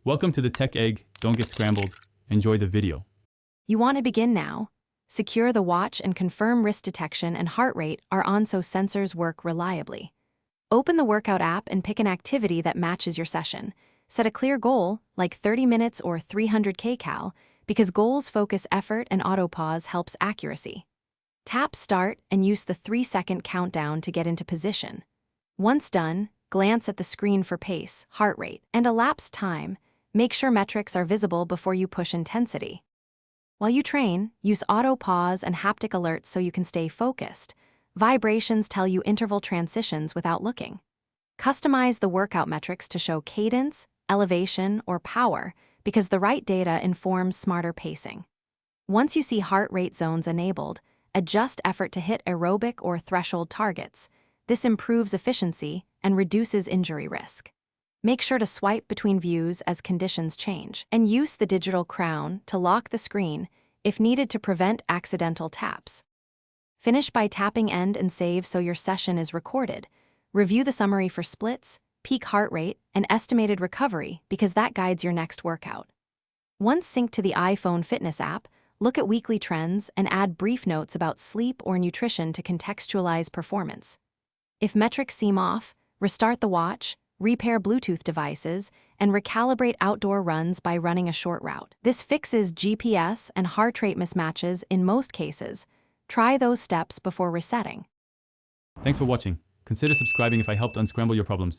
Welcome to the Tech Egg. Don't get scrambled. Enjoy the video. You want to begin now? Secure the watch and confirm wrist detection and heart rate are on so sensors work reliably. Open the workout app and pick an activity that matches your session. Set a clear goal, like 30 minutes or 300 kcal, because goals focus effort and auto-pause helps accuracy. Tap Start and use the 3-second countdown to get into position. Once done, glance at the screen for pace, heart rate, and elapsed time. Make sure metrics are visible before you push intensity. While you train, use auto-pause and haptic alerts so you can stay focused. Vibrations tell you interval transitions without looking. Customize the workout metrics to show cadence, elevation, or power, because the right data informs smarter pacing. Once you see heart rate zones enabled, adjust effort to hit aerobic or threshold targets. This improves efficiency and reduces injury risk. Make sure to swipe between views as conditions change, and use the digital crown to lock the screen if needed to prevent accidental taps. Finish by tapping end and save so your session is recorded. Review the summary for splits, peak heart rate, and estimated recovery because that guides your next workout. Once synced to the iPhone fitness app, look at weekly trends and add brief notes about sleep or nutrition to contextualize performance. If metrics seem off, restart the watch, repair Bluetooth devices, and recalibrate outdoor runs by running a short route. This fixes GPS and heart rate mismatches in most cases. Try those steps before resetting. Thanks for watching. Consider subscribing if I helped unscramble your problems.